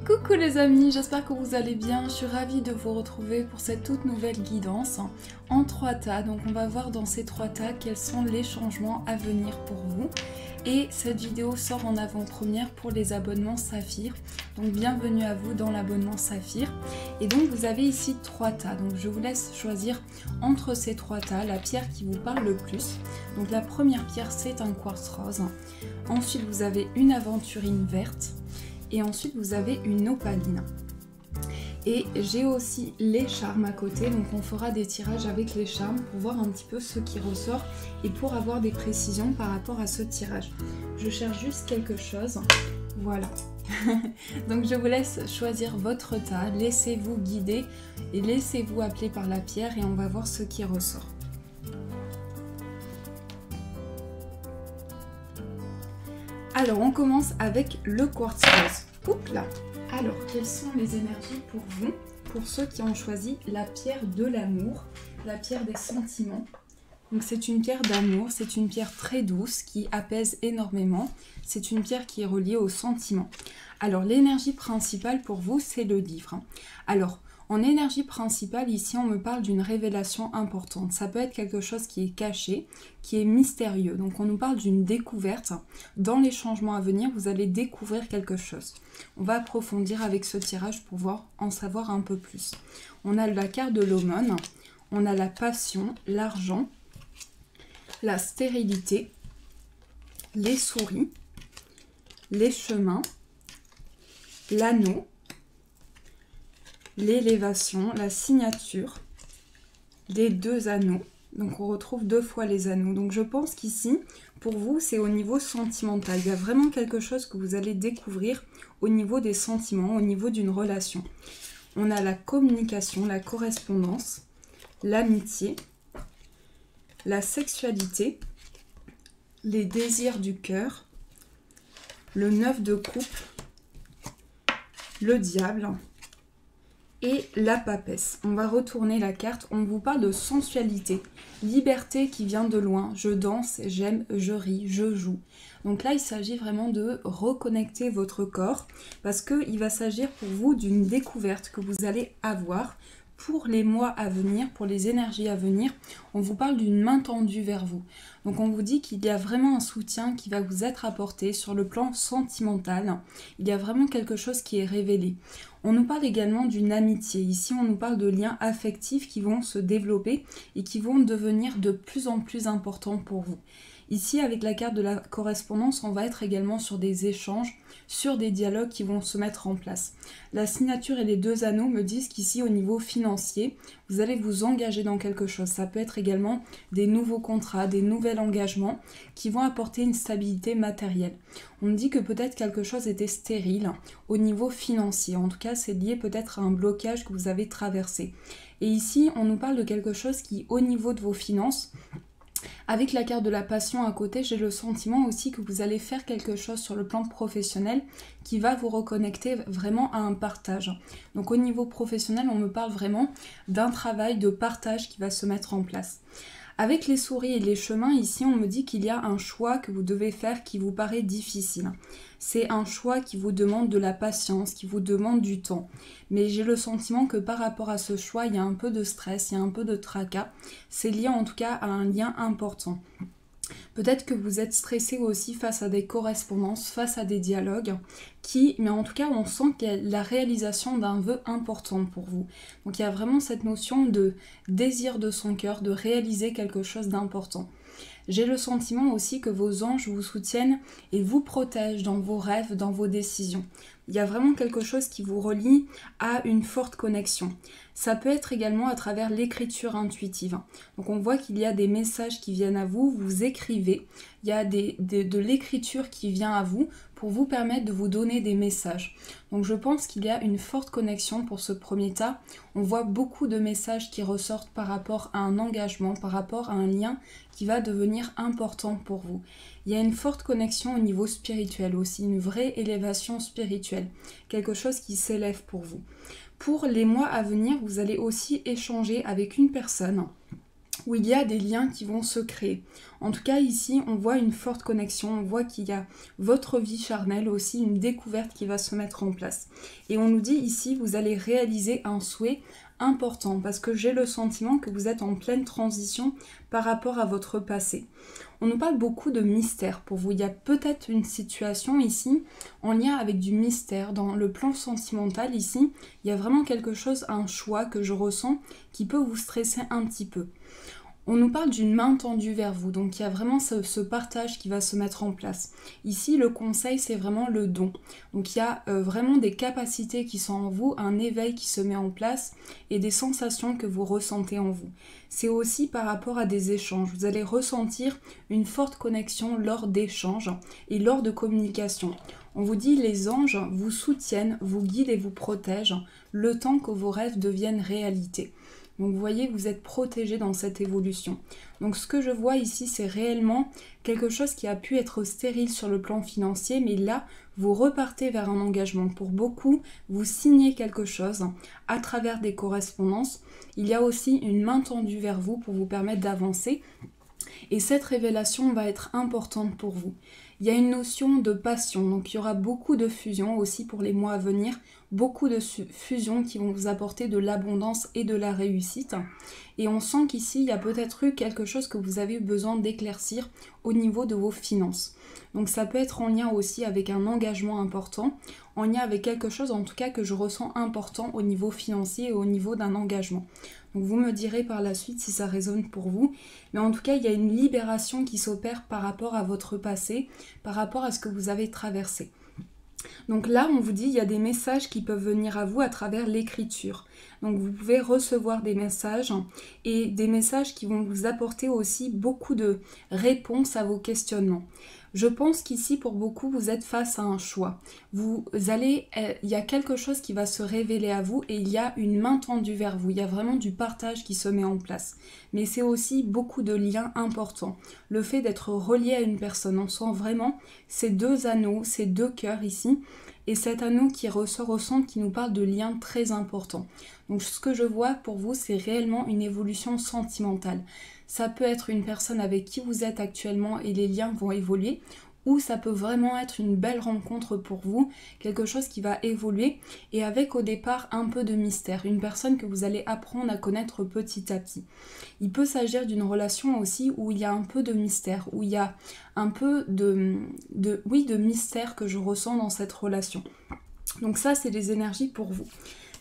Coucou les amis, j'espère que vous allez bien. Je suis ravie de vous retrouver pour cette toute nouvelle guidance en 3 tas. Donc on va voir dans ces 3 tas quels sont les changements à venir pour vous. Et cette vidéo sort en avant-première pour les abonnements Saphir. Donc bienvenue à vous dans l'abonnement Saphir. Et donc vous avez ici 3 tas. Donc je vous laisse choisir entre ces 3 tas la pierre qui vous parle le plus. Donc la première pierre c'est un quartz rose. Ensuite vous avez une aventurine verte. Et ensuite vous avez une opaline. Et j'ai aussi les charmes à côté, donc on fera des tirages avec les charmes pour voir un petit peu ce qui ressort et pour avoir des précisions par rapport à ce tirage. Je cherche juste quelque chose, voilà. Donc je vous laisse choisir votre tas, laissez-vous guider et laissez-vous appeler par la pierre et on va voir ce qui ressort. Alors on commence avec le quartz rose. Oups là. Alors quelles sont les énergies pour vous, pour ceux qui ont choisi la pierre de l'amour, la pierre des sentiments. Donc c'est une pierre d'amour, c'est une pierre très douce qui apaise énormément. C'est une pierre qui est reliée aux sentiments. Alors l'énergie principale pour vous c'est le livre. Alors en énergie principale, ici, on me parle d'une révélation importante. Ça peut être quelque chose qui est caché, qui est mystérieux. Donc, on nous parle d'une découverte. Dans les changements à venir, vous allez découvrir quelque chose. On va approfondir avec ce tirage pour en savoir un peu plus. On a la carte de l'aumône, on a la passion, l'argent, la stérilité, les souris, les chemins, l'anneau, l'élévation, la signature, les 2 anneaux. Donc on retrouve 2 fois les anneaux. Donc je pense qu'ici, pour vous, c'est au niveau sentimental. Il y a vraiment quelque chose que vous allez découvrir au niveau des sentiments, au niveau d'une relation. On a la communication, la correspondance, l'amitié, la sexualité, les désirs du cœur, le 9 de coupe, le diable, et la papesse. On va retourner la carte. On vous parle de sensualité, liberté qui vient de loin. Je danse, j'aime, je ris, je joue. Donc là, il s'agit vraiment de reconnecter votre corps parce qu'il va s'agir pour vous d'une découverte que vous allez avoir pour les mois à venir, pour les énergies à venir. On vous parle d'une main tendue vers vous. Donc on vous dit qu'il y a vraiment un soutien qui va vous être apporté sur le plan sentimental. Il y a vraiment quelque chose qui est révélé. On nous parle également d'une amitié. Ici, on nous parle de liens affectifs qui vont se développer et qui vont devenir de plus en plus importants pour vous. Ici, avec la carte de la correspondance, on va être également sur des échanges, sur des dialogues qui vont se mettre en place. La signature et les 2 anneaux me disent qu'ici, au niveau financier, vous allez vous engager dans quelque chose. Ça peut être également des nouveaux contrats, des nouveaux engagements qui vont apporter une stabilité matérielle. On me dit que peut-être quelque chose était stérile au niveau financier. En tout cas, c'est lié peut-être à un blocage que vous avez traversé. Et ici, on nous parle de quelque chose qui, au niveau de vos finances, avec la carte de la passion à côté, j'ai le sentiment aussi que vous allez faire quelque chose sur le plan professionnel qui va vous reconnecter vraiment à un partage. Donc au niveau professionnel, on me parle vraiment d'un travail de partage qui va se mettre en place. Avec les souris et les chemins, ici, on me dit qu'il y a un choix que vous devez faire qui vous paraît difficile. C'est un choix qui vous demande de la patience, qui vous demande du temps. Mais j'ai le sentiment que par rapport à ce choix, il y a un peu de stress, il y a un peu de tracas. C'est lié en tout cas à un lien important. Peut-être que vous êtes stressé aussi face à des correspondances, face à des dialogues mais en tout cas, on sent qu'il y a la réalisation d'un vœu important pour vous. Donc il y a vraiment cette notion de désir de son cœur, de réaliser quelque chose d'important. J'ai le sentiment aussi que vos anges vous soutiennent et vous protègent dans vos rêves, dans vos décisions. Il y a vraiment quelque chose qui vous relie à une forte connexion. Ça peut être également à travers l'écriture intuitive. Donc on voit qu'il y a des messages qui viennent à vous, vous écrivez, il y a de l'écriture qui vient à vous pour vous permettre de vous donner des messages. Donc je pense qu'il y a une forte connexion pour ce premier tas. On voit beaucoup de messages qui ressortent par rapport à un engagement, par rapport à un lien qui va devenir important pour vous. Il y a une forte connexion au niveau spirituel aussi, une vraie élévation spirituelle, quelque chose qui s'élève pour vous. Pour les mois à venir, vous allez aussi échanger avec une personne où il y a des liens qui vont se créer. En tout cas, ici, on voit une forte connexion, on voit qu'il y a votre vie charnelle aussi, une découverte qui va se mettre en place. Et on nous dit ici, vous allez réaliser un souhait important, parce que j'ai le sentiment que vous êtes en pleine transition par rapport à votre passé. On nous parle beaucoup de mystère pour vous. Il y a peut-être une situation ici en lien avec du mystère. Dans le plan sentimental ici, il y a vraiment quelque chose, un choix que je ressens qui peut vous stresser un petit peu. On nous parle d'une main tendue vers vous, donc il y a vraiment ce partage qui va se mettre en place. Ici, le conseil, c'est vraiment le don. Donc il y a vraiment des capacités qui sont en vous, un éveil qui se met en place et des sensations que vous ressentez en vous. C'est aussi par rapport à des échanges. Vous allez ressentir une forte connexion lors d'échanges et lors de communication. On vous dit les anges vous soutiennent, vous guident et vous protègent le temps que vos rêves deviennent réalité. Donc vous voyez, vous êtes protégé dans cette évolution. Donc ce que je vois ici, c'est réellement quelque chose qui a pu être stérile sur le plan financier, mais là, vous repartez vers un engagement. Pour beaucoup, vous signez quelque chose à travers des correspondances. Il y a aussi une main tendue vers vous pour vous permettre d'avancer. Et cette révélation va être importante pour vous. Il y a une notion de passion, donc il y aura beaucoup de fusions aussi pour les mois à venir, beaucoup de fusions qui vont vous apporter de l'abondance et de la réussite. Et on sent qu'ici, il y a peut-être eu quelque chose que vous avez eu besoin d'éclaircir au niveau de vos finances. Donc ça peut être en lien aussi avec un engagement important, en lien avec quelque chose en tout cas que je ressens important au niveau financier et au niveau d'un engagement. Donc vous me direz par la suite si ça résonne pour vous. Mais en tout cas, il y a une libération qui s'opère par rapport à votre passé, par rapport à ce que vous avez traversé. Donc là, on vous dit, il y a des messages qui peuvent venir à vous à travers l'écriture. Donc vous pouvez recevoir des messages et des messages qui vont vous apporter aussi beaucoup de réponses à vos questionnements. Je pense qu'ici, pour beaucoup, vous êtes face à un choix. Il y a quelque chose qui va se révéler à vous et il y a une main tendue vers vous. Il y a vraiment du partage qui se met en place. Mais c'est aussi beaucoup de liens importants. Le fait d'être relié à une personne, on sent vraiment ces deux anneaux, ces deux cœurs ici. Et cet anneau qui ressort au centre qui nous parle de liens très importants. Donc ce que je vois pour vous, c'est réellement une évolution sentimentale. Ça peut être une personne avec qui vous êtes actuellement et les liens vont évoluer, ou ça peut vraiment être une belle rencontre pour vous, quelque chose qui va évoluer et avec au départ un peu de mystère, une personne que vous allez apprendre à connaître petit à petit. Il peut s'agir d'une relation aussi où il y a un peu de mystère, où il y a un peu de mystère que je ressens dans cette relation. Donc ça, c'est les énergies pour vous.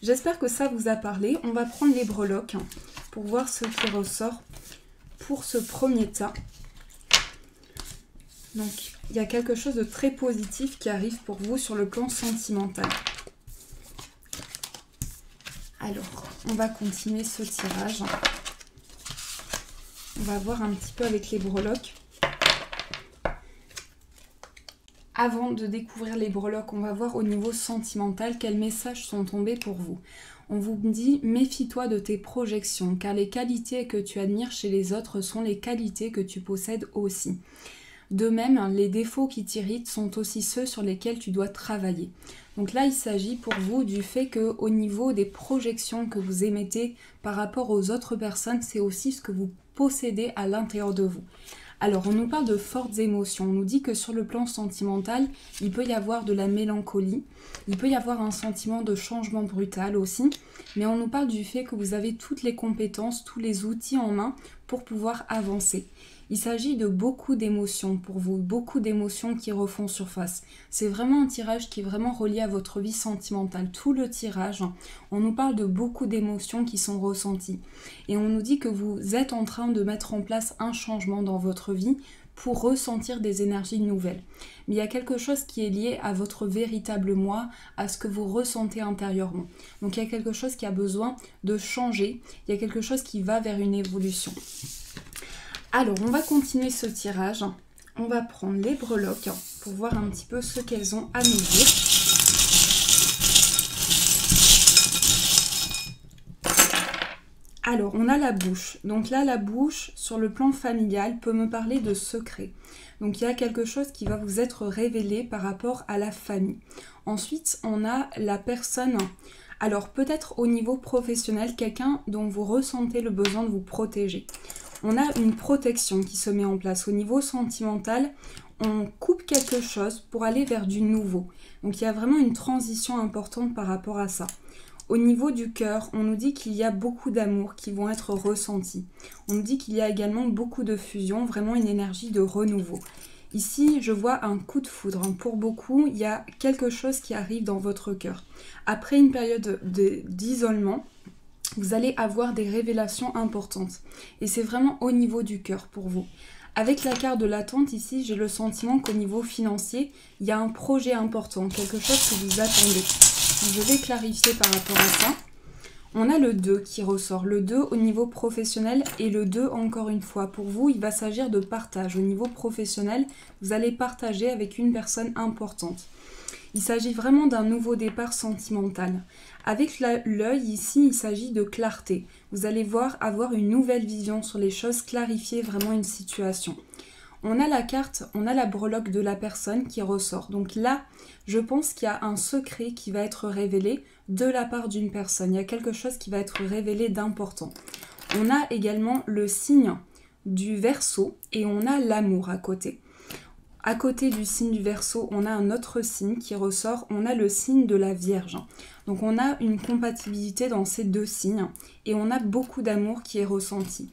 J'espère que ça vous a parlé. On va prendre les breloques pour voir ce qui ressort pour ce premier tas. Donc, il y a quelque chose de très positif qui arrive pour vous sur le plan sentimental. Alors, on va continuer ce tirage. On va voir un petit peu avec les breloques. Avant de découvrir les breloques, on va voir au niveau sentimental quels messages sont tombés pour vous. On vous dit, méfie-toi de tes projections, car les qualités que tu admires chez les autres sont les qualités que tu possèdes aussi. De même, les défauts qui t'irritent sont aussi ceux sur lesquels tu dois travailler. Donc là, il s'agit pour vous du fait qu'au niveau des projections que vous émettez par rapport aux autres personnes, c'est aussi ce que vous possédez à l'intérieur de vous. Alors, on nous parle de fortes émotions. On nous dit que sur le plan sentimental, il peut y avoir de la mélancolie. Il peut y avoir un sentiment de changement brutal aussi. Mais on nous parle du fait que vous avez toutes les compétences, tous les outils en main pour pouvoir avancer. Il s'agit de beaucoup d'émotions pour vous, beaucoup d'émotions qui refont surface. C'est vraiment un tirage qui est vraiment relié à votre vie sentimentale. Tout le tirage, on nous parle de beaucoup d'émotions qui sont ressenties. Et on nous dit que vous êtes en train de mettre en place un changement dans votre vie pour ressentir des énergies nouvelles. Mais il y a quelque chose qui est lié à votre véritable moi, à ce que vous ressentez intérieurement. Donc il y a quelque chose qui a besoin de changer, il y a quelque chose qui va vers une évolution. Alors, on va continuer ce tirage. On va prendre les breloques pour voir un petit peu ce qu'elles ont à nous dire. Alors, on a la bouche. Donc là, la bouche, sur le plan familial, peut me parler de secrets. Donc, il y a quelque chose qui va vous être révélé par rapport à la famille. Ensuite, on a la personne... Alors, peut-être au niveau professionnel, quelqu'un dont vous ressentez le besoin de vous protéger. on a une protection qui se met en place. Au niveau sentimental, on coupe quelque chose pour aller vers du nouveau. Donc il y a vraiment une transition importante par rapport à ça. Au niveau du cœur, on nous dit qu'il y a beaucoup d'amour qui vont être ressentis. On nous dit qu'il y a également beaucoup de fusion, vraiment une énergie de renouveau. Ici, je vois un coup de foudre. Pour beaucoup, il y a quelque chose qui arrive dans votre cœur. Après une période d'isolement, vous allez avoir des révélations importantes. Et c'est vraiment au niveau du cœur pour vous. Avec la carte de l'attente, ici, j'ai le sentiment qu'au niveau financier, il y a un projet important, quelque chose que vous attendez. Je vais clarifier par rapport à ça. On a le 2 qui ressort. Le 2 au niveau professionnel et le 2, encore une fois, pour vous, il va s'agir de partage. Au niveau professionnel, vous allez partager avec une personne importante. Il s'agit vraiment d'un nouveau départ sentimental. Avec l'œil, ici, il s'agit de clarté. Vous allez avoir une nouvelle vision sur les choses, clarifier vraiment une situation. On a la carte, on a la breloque de la personne qui ressort. Donc là, je pense qu'il y a un secret qui va être révélé de la part d'une personne. Il y a quelque chose qui va être révélé d'important. On a également le signe du Verseau et on a l'amour à côté. À côté du signe du Verseau, on a un autre signe qui ressort, on a le signe de la Vierge. Donc on a une compatibilité dans ces deux signes et on a beaucoup d'amour qui est ressenti.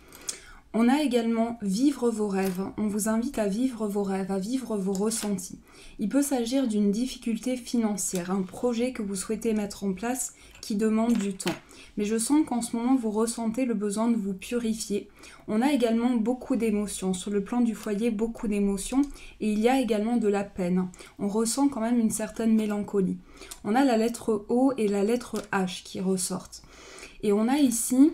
On a également vivre vos rêves. On vous invite à vivre vos rêves, à vivre vos ressentis. Il peut s'agir d'une difficulté financière, un projet que vous souhaitez mettre en place qui demande du temps. Mais je sens qu'en ce moment, vous ressentez le besoin de vous purifier. On a également beaucoup d'émotions. Sur le plan du foyer, beaucoup d'émotions. Et il y a également de la peine. On ressent quand même une certaine mélancolie. On a la lettre O et la lettre H qui ressortent. Et on a ici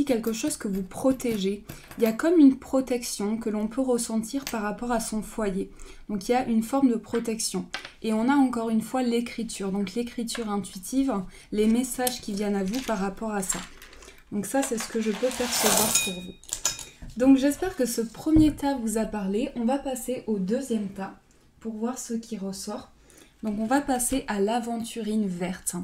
quelque chose que vous protégez. Il y a comme une protection que l'on peut ressentir par rapport à son foyer. Donc il y a une forme de protection. Et on a encore une fois l'écriture. Donc l'écriture intuitive, les messages qui viennent à vous par rapport à ça. Donc ça, c'est ce que je peux percevoir pour vous. Donc j'espère que ce premier tas vous a parlé. On va passer au deuxième tas pour voir ce qui ressort. Donc on va passer à l'aventurine verte.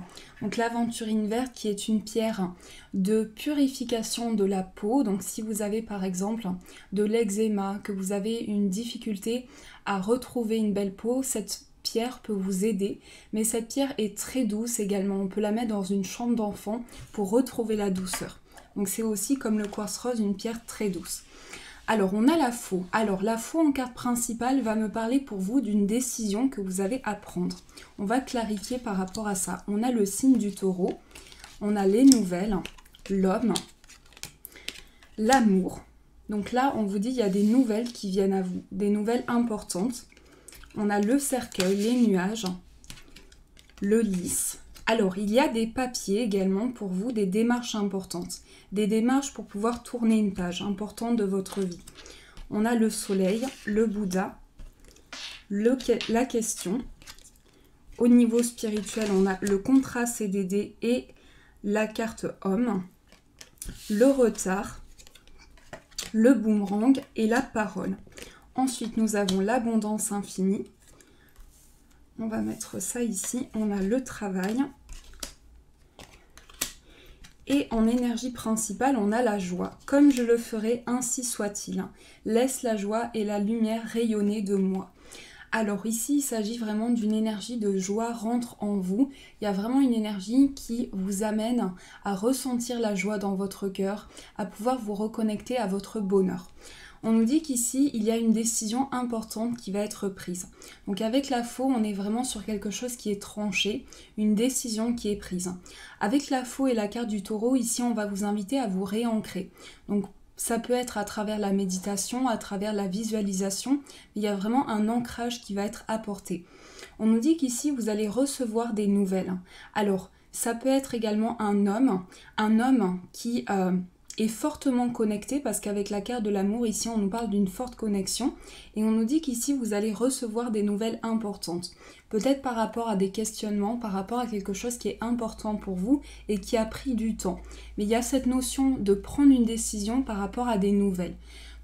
Donc l'aventurine verte qui est une pierre de purification de la peau. Donc si vous avez par exemple de l'eczéma, que vous avez une difficulté à retrouver une belle peau, cette pierre peut vous aider. Mais cette pierre est très douce également. On peut la mettre dans une chambre d'enfant pour retrouver la douceur. Donc c'est aussi comme le quartz rose, une pierre très douce. Alors, on a la faux. Alors, la faux en carte principale va me parler pour vous d'une décision que vous avez à prendre. On va clarifier par rapport à ça. On a le signe du taureau, on a les nouvelles, l'homme, l'amour. Donc là, on vous dit il y a des nouvelles qui viennent à vous, des nouvelles importantes. On a le cercueil, les nuages, le lys. Alors, il y a des papiers également pour vous, des démarches importantes. Des démarches pour pouvoir tourner une page importante de votre vie. On a le soleil, le Bouddha, la question. Au niveau spirituel, on a le contrat CDD et la carte homme, le retard, le boomerang et la parole. Ensuite, nous avons l'abondance infinie. On va mettre ça ici. On a le travail. Et en énergie principale, on a la joie. Comme je le ferai, ainsi soit-il. Laisse la joie et la lumière rayonner de moi. Alors ici, il s'agit vraiment d'une énergie de joie rentre en vous. Il y a vraiment une énergie qui vous amène à ressentir la joie dans votre cœur, à pouvoir vous reconnecter à votre bonheur. On nous dit qu'ici, il y a une décision importante qui va être prise. Donc avec la faux, on est vraiment sur quelque chose qui est tranché, une décision qui est prise. Avec la faux et la carte du taureau, ici, on va vous inviter à vous réancrer. Donc ça peut être à travers la méditation, à travers la visualisation, mais il y a vraiment un ancrage qui va être apporté. On nous dit qu'ici, vous allez recevoir des nouvelles. Alors, ça peut être également un homme qui est fortement connecté, parce qu'avec la carte de l'amour, ici, on nous parle d'une forte connexion, et on nous dit qu'ici, vous allez recevoir des nouvelles importantes. Peut-être par rapport à des questionnements, par rapport à quelque chose qui est important pour vous et qui a pris du temps. Mais il y a cette notion de prendre une décision par rapport à des nouvelles.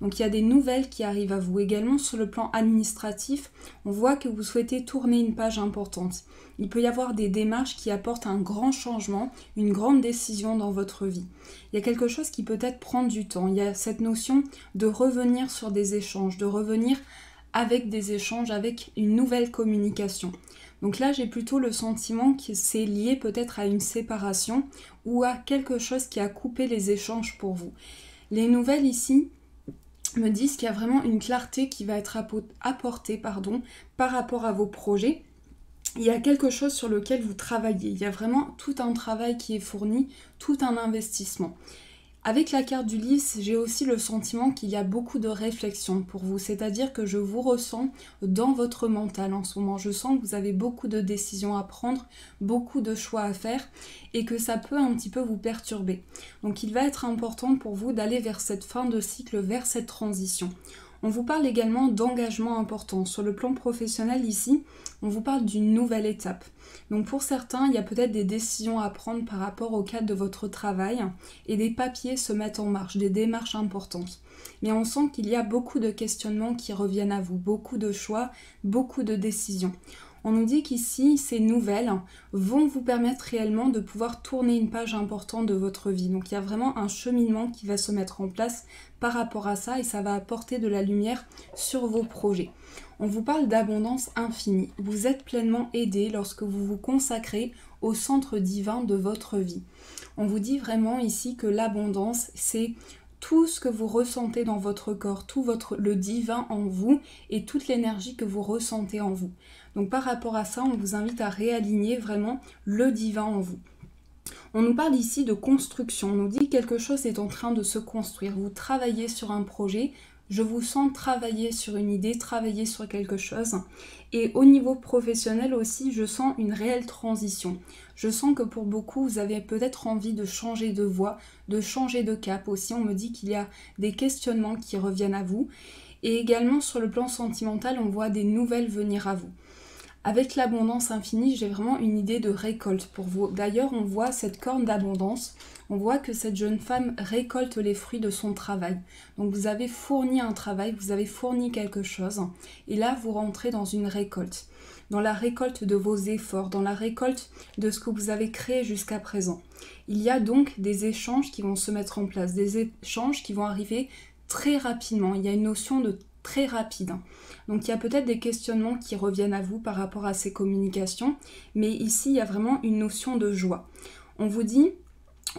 Donc il y a des nouvelles qui arrivent à vous. Également sur le plan administratif, on voit que vous souhaitez tourner une page importante. Il peut y avoir des démarches qui apportent un grand changement, une grande décision dans votre vie. Il y a quelque chose qui peut-être prendre du temps. Il y a cette notion de revenir sur des échanges, de revenir avec des échanges, avec une nouvelle communication. Donc là, j'ai plutôt le sentiment que c'est lié peut-être à une séparation ou à quelque chose qui a coupé les échanges pour vous. Les nouvelles ici me disent qu'il y a vraiment une clarté qui va être apportée par rapport à vos projets. Il y a quelque chose sur lequel vous travaillez. Il y a vraiment tout un travail qui est fourni, tout un investissement. Avec la carte du lys, j'ai aussi le sentiment qu'il y a beaucoup de réflexion pour vous, c'est-à-dire que je vous ressens dans votre mental en ce moment. Je sens que vous avez beaucoup de décisions à prendre, beaucoup de choix à faire et que ça peut un petit peu vous perturber. Donc il va être important pour vous d'aller vers cette fin de cycle, vers cette transition. On vous parle également d'engagement important. Sur le plan professionnel ici, on vous parle d'une nouvelle étape. Donc pour certains, il y a peut-être des décisions à prendre par rapport au cadre de votre travail et des papiers se mettent en marche, des démarches importantes. Mais on sent qu'il y a beaucoup de questionnements qui reviennent à vous, beaucoup de choix, beaucoup de décisions. On nous dit qu'ici, ces nouvelles vont vous permettre réellement de pouvoir tourner une page importante de votre vie. Donc il y a vraiment un cheminement qui va se mettre en place par rapport à ça et ça va apporter de la lumière sur vos projets. On vous parle d'abondance infinie. Vous êtes pleinement aidé lorsque vous vous consacrez au centre divin de votre vie. On vous dit vraiment ici que l'abondance, c'est tout ce que vous ressentez dans votre corps, le divin en vous et toute l'énergie que vous ressentez en vous. Donc par rapport à ça, on vous invite à réaligner vraiment le divin en vous. On nous parle ici de construction, on nous dit que quelque chose est en train de se construire. Vous travaillez sur un projet, je vous sens travailler sur une idée, travailler sur quelque chose. Et au niveau professionnel aussi, je sens une réelle transition. Je sens que pour beaucoup, vous avez peut-être envie de changer de voie, de changer de cap aussi. On me dit qu'il y a des questionnements qui reviennent à vous. Et également sur le plan sentimental, on voit des nouvelles venir à vous. Avec l'abondance infinie, j'ai vraiment une idée de récolte pour vous. D'ailleurs, on voit cette corne d'abondance. On voit que cette jeune femme récolte les fruits de son travail. Donc vous avez fourni un travail, vous avez fourni quelque chose. Et là, vous rentrez dans une récolte. Dans la récolte de vos efforts, dans la récolte de ce que vous avez créé jusqu'à présent. Il y a donc des échanges qui vont se mettre en place, des échanges qui vont arriver très rapidement. Il y a une notion de très rapide. Donc il y a peut-être des questionnements qui reviennent à vous par rapport à ces communications, mais ici il y a vraiment une notion de joie. On vous dit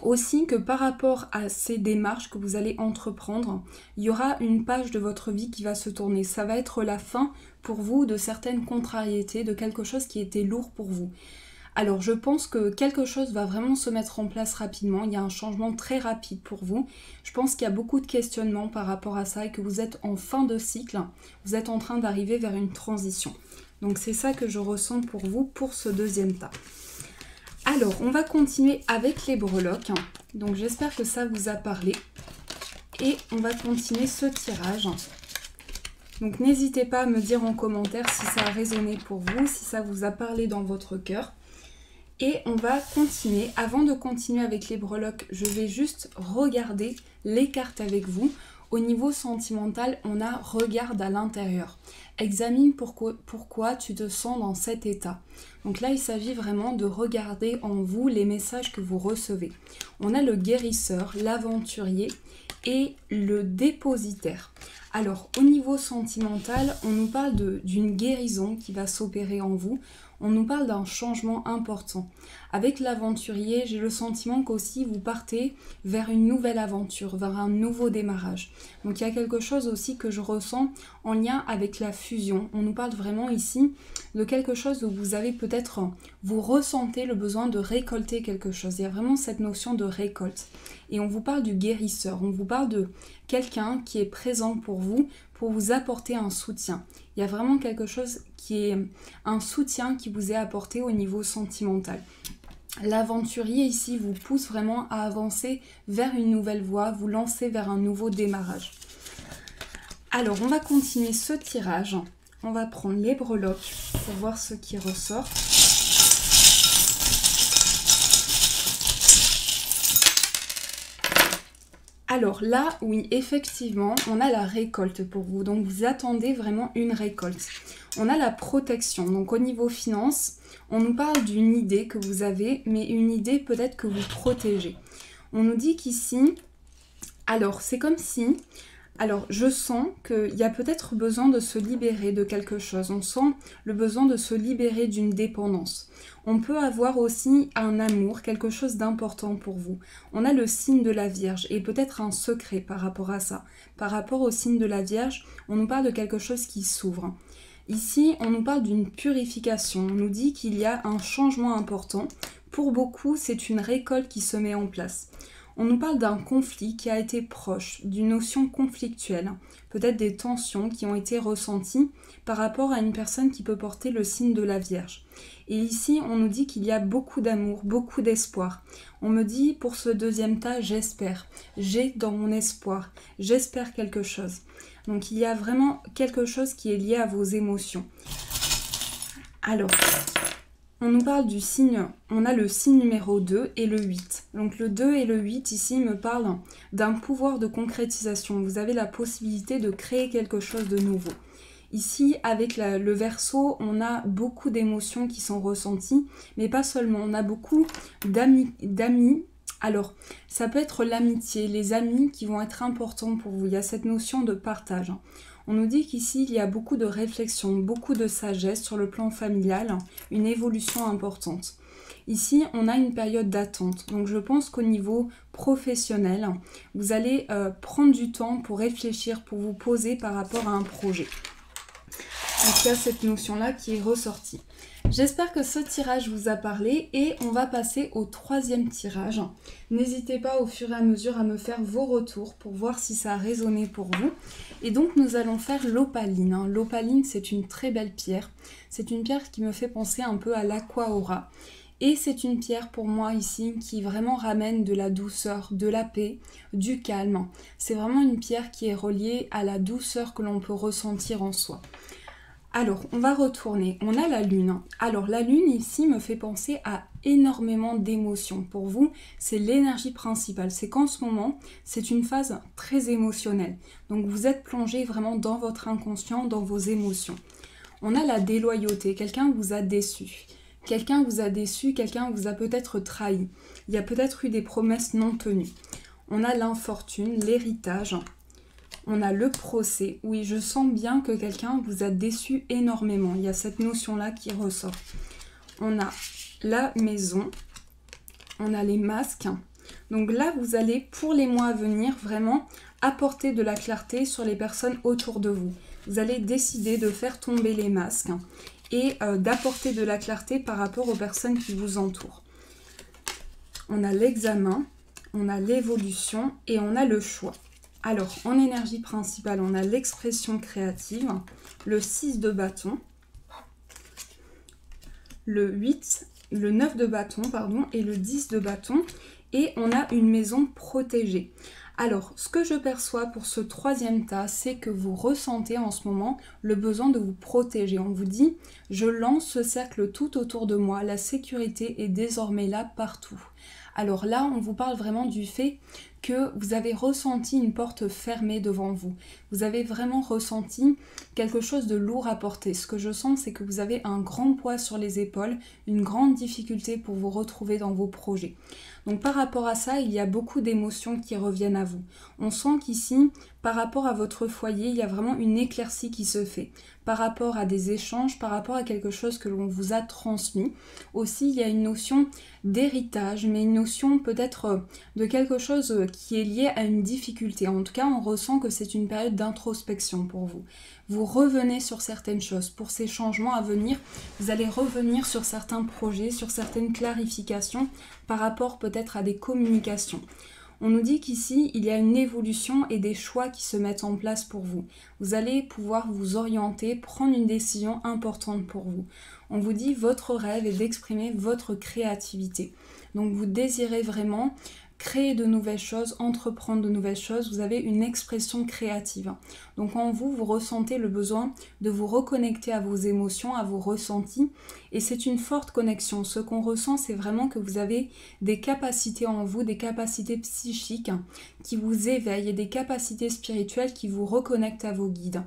aussi que par rapport à ces démarches que vous allez entreprendre, il y aura une page de votre vie qui va se tourner. Ça va être la fin pour vous de certaines contrariétés, de quelque chose qui était lourd pour vous. Alors je pense que quelque chose va vraiment se mettre en place rapidement, il y a un changement très rapide pour vous. Je pense qu'il y a beaucoup de questionnements par rapport à ça et que vous êtes en fin de cycle, vous êtes en train d'arriver vers une transition. Donc c'est ça que je ressens pour vous pour ce deuxième tas. Alors on va continuer avec les breloques, donc j'espère que ça vous a parlé. Et on va continuer ce tirage. Donc n'hésitez pas à me dire en commentaire si ça a résonné pour vous, si ça vous a parlé dans votre cœur. Et on va continuer. Avant de continuer avec les breloques, je vais juste regarder les cartes avec vous. Au niveau sentimental, on a regarde à l'intérieur. Examine pourquoi tu te sens dans cet état. Donc là, il s'agit vraiment de regarder en vous les messages que vous recevez. On a le guérisseur, l'aventurier et le dépositaire. Alors, au niveau sentimental, on nous parle d'une guérison qui va s'opérer en vous. On nous parle d'un changement important. Avec l'aventurier, j'ai le sentiment qu'aussi vous partez vers une nouvelle aventure, vers un nouveau démarrage. Donc il y a quelque chose aussi que je ressens en lien avec la fusion. On nous parle vraiment ici de quelque chose où vous avez peut-être, vous ressentez le besoin de récolter quelque chose. Il y a vraiment cette notion de récolte. Et on vous parle du guérisseur, on vous parle de quelqu'un qui est présent pour vous apporter un soutien. Il y a vraiment quelque chose qui est un soutien qui vous est apporté au niveau sentimental. L'aventurier ici vous pousse vraiment à avancer vers une nouvelle voie, vous lancer vers un nouveau démarrage. Alors on va continuer ce tirage. On va prendre les breloques pour voir ce qui ressort. Alors là, oui, effectivement, on a la récolte pour vous. Donc vous attendez vraiment une récolte. On a la protection. Donc au niveau finance, on nous parle d'une idée que vous avez, mais une idée peut-être que vous protégez. On nous dit qu'ici, alors c'est comme si... Alors, je sens qu'il y a peut-être besoin de se libérer de quelque chose. On sent le besoin de se libérer d'une dépendance. On peut avoir aussi un amour, quelque chose d'important pour vous. On a le signe de la Vierge et peut-être un secret par rapport à ça. Par rapport au signe de la Vierge, on nous parle de quelque chose qui s'ouvre. Ici, on nous parle d'une purification. On nous dit qu'il y a un changement important. Pour beaucoup, c'est une récolte qui se met en place. On nous parle d'un conflit qui a été proche, d'une notion conflictuelle, peut-être des tensions qui ont été ressenties par rapport à une personne qui peut porter le signe de la Vierge. Et ici, on nous dit qu'il y a beaucoup d'amour, beaucoup d'espoir. On me dit pour ce deuxième tas, j'espère, j'ai dans mon espoir, j'espère quelque chose. Donc il y a vraiment quelque chose qui est lié à vos émotions. Alors... on nous parle du signe, on a le signe numéro 2 et le 8. Donc le 2 et le 8 ici me parlent d'un pouvoir de concrétisation. Vous avez la possibilité de créer quelque chose de nouveau. Ici, avec le Verseau, on a beaucoup d'émotions qui sont ressenties, mais pas seulement. On a beaucoup d'amis. Alors, ça peut être l'amitié, les amis qui vont être importants pour vous. Il y a cette notion de partage. On nous dit qu'ici, il y a beaucoup de réflexion, beaucoup de sagesse sur le plan familial, une évolution importante. Ici, on a une période d'attente. Donc, je pense qu'au niveau professionnel, vous allez prendre du temps pour réfléchir, pour vous poser par rapport à un projet. Donc, il y a cette notion-là qui est ressortie. J'espère que ce tirage vous a parlé et on va passer au troisième tirage. N'hésitez pas au fur et à mesure à me faire vos retours pour voir si ça a résonné pour vous. Et donc nous allons faire l'opaline. L'opaline, c'est une très belle pierre. C'est une pierre qui me fait penser un peu à l'Aqua-Aura. Et c'est une pierre pour moi ici qui vraiment ramène de la douceur, de la paix, du calme. C'est vraiment une pierre qui est reliée à la douceur que l'on peut ressentir en soi. Alors, on va retourner. On a la lune. Alors, la lune ici me fait penser à énormément d'émotions. Pour vous, c'est l'énergie principale. C'est qu'en ce moment, c'est une phase très émotionnelle. Donc, vous êtes plongé vraiment dans votre inconscient, dans vos émotions. On a la déloyauté. Quelqu'un vous a déçu. Quelqu'un vous a déçu, quelqu'un vous a peut-être trahi. Il y a peut-être eu des promesses non tenues. On a l'infortune, l'héritage. On a le procès. Oui, je sens bien que quelqu'un vous a déçu énormément. Il y a cette notion-là qui ressort. On a la maison. On a les masques. Donc là, vous allez, pour les mois à venir, vraiment apporter de la clarté sur les personnes autour de vous. Vous allez décider de faire tomber les masques et d'apporter de la clarté par rapport aux personnes qui vous entourent. On a l'examen, on a l'évolution et on a le choix. Alors, en énergie principale, on a l'expression créative, le 6 de bâton, le 9 de bâton, pardon, et le 10 de bâton. Et on a une maison protégée. Alors, ce que je perçois pour ce troisième tas, c'est que vous ressentez en ce moment le besoin de vous protéger. On vous dit, je lance ce cercle tout autour de moi, la sécurité est désormais là partout. Alors là, on vous parle vraiment du fait que vous avez ressenti une porte fermée devant vous. Vous avez vraiment ressenti quelque chose de lourd à porter. Ce que je sens, c'est que vous avez un grand poids sur les épaules, une grande difficulté pour vous retrouver dans vos projets. Donc par rapport à ça, il y a beaucoup d'émotions qui reviennent à vous. On sent qu'ici, par rapport à votre foyer, il y a vraiment une éclaircie qui se fait. Par rapport à des échanges, par rapport à quelque chose que l'on vous a transmis. Aussi, il y a une notion d'héritage, mais une notion peut-être de quelque chose qui est lié à une difficulté. En tout cas, on ressent que c'est une période d'introspection pour vous. Vous revenez sur certaines choses. Pour ces changements à venir, vous allez revenir sur certains projets, sur certaines clarifications par rapport peut-être à des communications. On nous dit qu'ici, il y a une évolution et des choix qui se mettent en place pour vous. Vous allez pouvoir vous orienter, prendre une décision importante pour vous. On vous dit votre rêve est d'exprimer votre créativité. Donc vous désirez vraiment créer de nouvelles choses, entreprendre de nouvelles choses, vous avez une expression créative. Donc en vous, vous ressentez le besoin de vous reconnecter à vos émotions, à vos ressentis et c'est une forte connexion. Ce qu'on ressent, c'est vraiment que vous avez des capacités en vous, des capacités psychiques qui vous éveillent et des capacités spirituelles qui vous reconnectent à vos guides.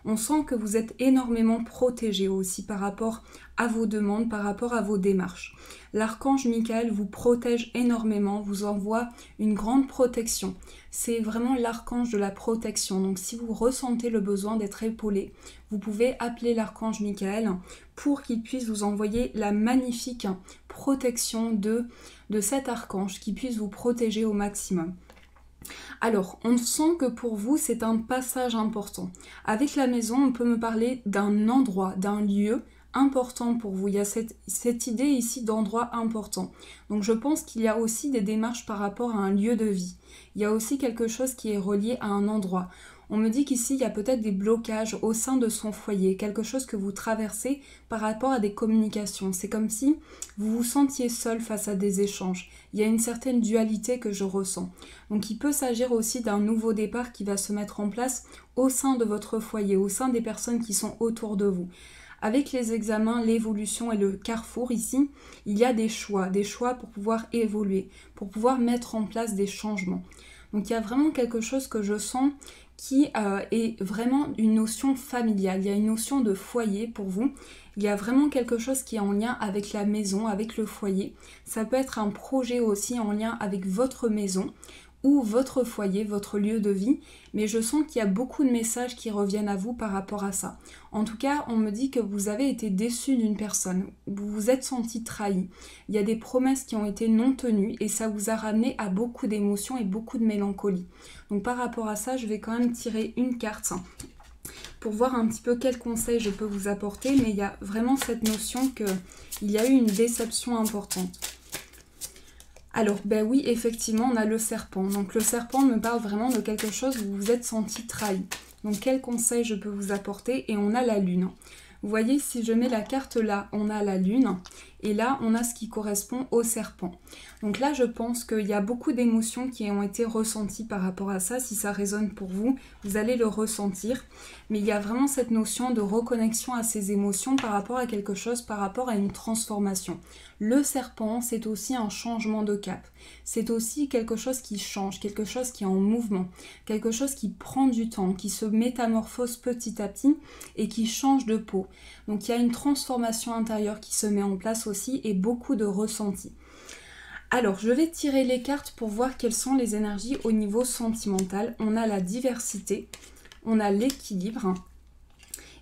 On sent que vous êtes énormément protégé aussi par rapport à vos demandes, par rapport à vos démarches. L'archange Michael vous protège énormément, vous envoie une grande protection. C'est vraiment l'archange de la protection. Donc si vous ressentez le besoin d'être épaulé, vous pouvez appeler l'archange Michael pour qu'il puisse vous envoyer la magnifique protection de cet archange qui puisse vous protéger au maximum. Alors, on sent que pour vous, c'est un passage important. Avec la maison, on peut me parler d'un endroit, d'un lieu important pour vous. Il y a cette idée ici d'endroit important. Donc, je pense qu'il y a aussi des démarches par rapport à un lieu de vie. Il y a aussi quelque chose qui est relié à un endroit. On me dit qu'ici, il y a peut-être des blocages au sein de son foyer, quelque chose que vous traversez par rapport à des communications. C'est comme si vous vous sentiez seul face à des échanges. Il y a une certaine dualité que je ressens. Donc il peut s'agir aussi d'un nouveau départ qui va se mettre en place au sein de votre foyer, au sein des personnes qui sont autour de vous. Avec les examens, l'évolution et le carrefour ici, il y a des choix pour pouvoir évoluer, pour pouvoir mettre en place des changements. Donc il y a vraiment quelque chose que je sens qui est vraiment une notion familiale. Il y a une notion de foyer pour vous. Il y a vraiment quelque chose qui est en lien avec la maison, avec le foyer. Ça peut être un projet aussi en lien avec votre maison ou votre foyer, votre lieu de vie, mais je sens qu'il y a beaucoup de messages qui reviennent à vous par rapport à ça. En tout cas, on me dit que vous avez été déçu d'une personne, vous vous êtes senti trahi. Il y a des promesses qui ont été non tenues et ça vous a ramené à beaucoup d'émotions et beaucoup de mélancolie. Donc par rapport à ça, je vais quand même tirer une carte pour voir un petit peu quel conseil je peux vous apporter, mais il y a vraiment cette notion qu'il y a eu une déception importante. Alors, ben oui, effectivement, on a le serpent. Donc le serpent me parle vraiment de quelque chose où vous vous êtes senti trahi. Donc quel conseil je peux vous apporter? Et on a la lune. Vous voyez, si je mets la carte là, on a la lune. Et là, on a ce qui correspond au serpent. Donc là, je pense qu'il y a beaucoup d'émotions qui ont été ressenties par rapport à ça. Si ça résonne pour vous, vous allez le ressentir. Mais il y a vraiment cette notion de reconnexion à ces émotions par rapport à quelque chose, par rapport à une transformation. Le serpent, c'est aussi un changement de cap. C'est aussi quelque chose qui change, quelque chose qui est en mouvement, quelque chose qui prend du temps, qui se métamorphose petit à petit et qui change de peau. Donc il y a une transformation intérieure qui se met en place aussi et beaucoup de ressentis. Alors, je vais tirer les cartes pour voir quelles sont les énergies au niveau sentimental. On a la diversité, on a l'équilibre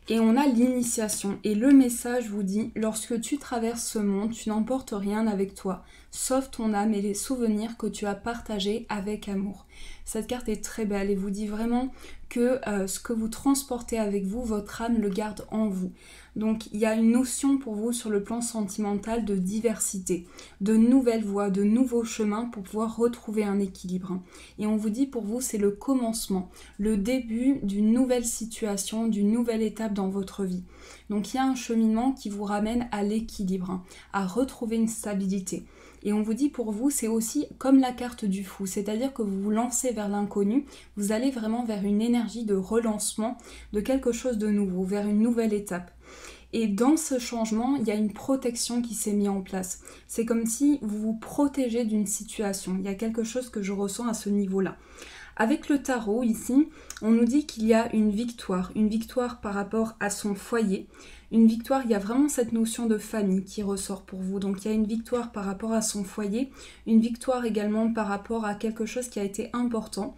et on a l'initiation. Et le message vous dit, lorsque tu traverses ce monde, tu n'emportes rien avec toi, sauf ton âme et les souvenirs que tu as partagés avec amour. Cette carte est très belle et vous dit vraiment que ce que vous transportez avec vous, votre âme le garde en vous. Donc il y a une notion pour vous sur le plan sentimental de diversité, de nouvelles voies, de nouveaux chemins pour pouvoir retrouver un équilibre. Et on vous dit pour vous c'est le commencement, le début d'une nouvelle situation, d'une nouvelle étape dans votre vie. Donc il y a un cheminement qui vous ramène à l'équilibre, à retrouver une stabilité. Et on vous dit pour vous, c'est aussi comme la carte du fou, c'est-à-dire que vous vous lancez vers l'inconnu, vous allez vraiment vers une énergie de relancement, de quelque chose de nouveau, vers une nouvelle étape. Et dans ce changement, il y a une protection qui s'est mise en place. C'est comme si vous vous protégez d'une situation. Il y a quelque chose que je ressens à ce niveau-là. Avec le tarot, ici, on nous dit qu'il y a une victoire par rapport à son foyer. Une victoire, il y a vraiment cette notion de famille qui ressort pour vous. Donc il y a une victoire par rapport à son foyer, une victoire également par rapport à quelque chose qui a été important.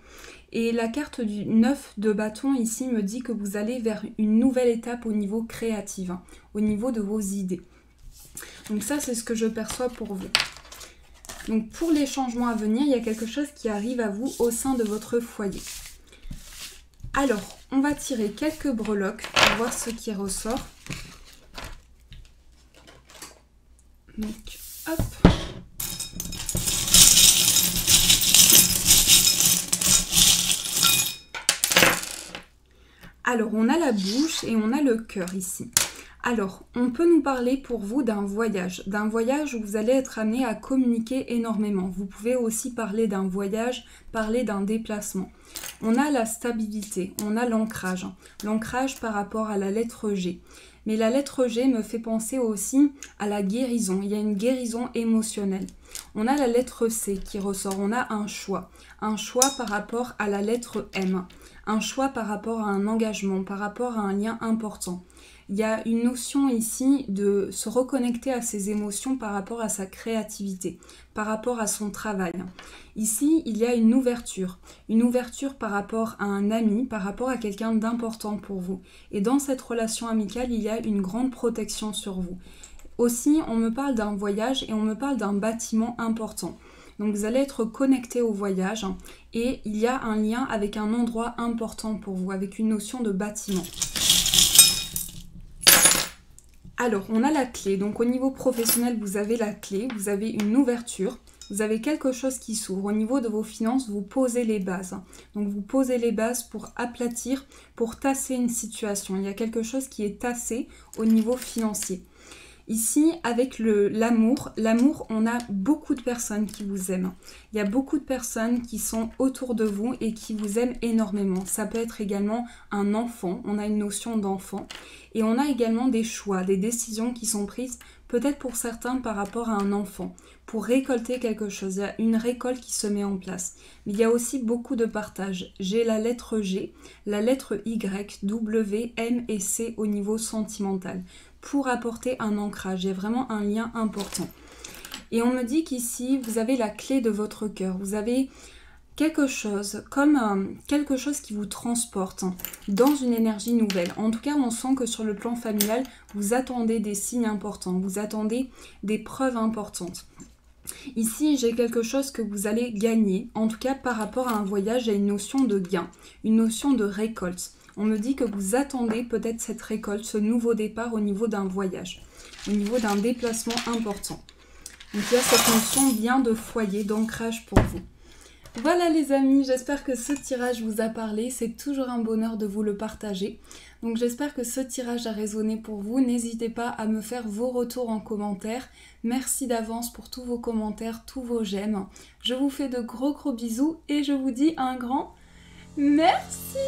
Et la carte du 9 de bâton ici me dit que vous allez vers une nouvelle étape au niveau créatif, au niveau de vos idées. Donc ça, c'est ce que je perçois pour vous. Donc pour les changements à venir, il y a quelque chose qui arrive à vous au sein de votre foyer. Alors, on va tirer quelques breloques pour voir ce qui ressort. Donc, hop. Alors, on a la bouche et on a le cœur ici. Alors, on peut nous parler pour vous d'un voyage où vous allez être amené à communiquer énormément. Vous pouvez aussi parler d'un voyage, parler d'un déplacement. On a la stabilité, on a l'ancrage par rapport à la lettre G. Mais la lettre G me fait penser aussi à la guérison. Il y a une guérison émotionnelle. On a la lettre C qui ressort. On a un choix. Un choix par rapport à la lettre M. Un choix par rapport à un engagement, par rapport à un lien important. Il y a une notion ici de se reconnecter à ses émotions par rapport à sa créativité, par rapport à son travail. Ici, il y a une ouverture par rapport à un ami, par rapport à quelqu'un d'important pour vous. Et dans cette relation amicale, il y a une grande protection sur vous. Aussi, on me parle d'un voyage et on me parle d'un bâtiment important. Donc vous allez être connecté au voyage et il y a un lien avec un endroit important pour vous, avec une notion de bâtiment. Alors, on a la clé. Donc au niveau professionnel, vous avez la clé, vous avez une ouverture, vous avez quelque chose qui s'ouvre. Au niveau de vos finances, vous posez les bases. Donc vous posez les bases pour aplatir, pour tasser une situation. Il y a quelque chose qui est tassé au niveau financier. Ici, avec l'amour, on a beaucoup de personnes qui vous aiment. Il y a beaucoup de personnes qui sont autour de vous et qui vous aiment énormément. Ça peut être également un enfant, on a une notion d'enfant. Et on a également des choix, des décisions qui sont prises, peut-être pour certains par rapport à un enfant, pour récolter quelque chose. Il y a une récolte qui se met en place. Mais il y a aussi beaucoup de partage. J'ai la lettre G, la lettre Y, W, M et C au niveau sentimental, pour apporter un ancrage. Il y a vraiment un lien important. Et on me dit qu'ici, vous avez la clé de votre cœur. Vous avez quelque chose, comme quelque chose qui vous transporte dans une énergie nouvelle. En tout cas, on sent que sur le plan familial, vous attendez des signes importants. Vous attendez des preuves importantes. Ici, j'ai quelque chose que vous allez gagner. En tout cas, par rapport à un voyage, j'ai une notion de gain, une notion de récolte. On me dit que vous attendez peut-être cette récolte, ce nouveau départ au niveau d'un voyage, au niveau d'un déplacement important. Donc il y a cette notion bien de foyer, d'ancrage pour vous. Voilà les amis, j'espère que ce tirage vous a parlé. C'est toujours un bonheur de vous le partager. Donc j'espère que ce tirage a résonné pour vous. N'hésitez pas à me faire vos retours en commentaire. Merci d'avance pour tous vos commentaires, tous vos j'aime. Je vous fais de gros bisous et je vous dis un grand merci.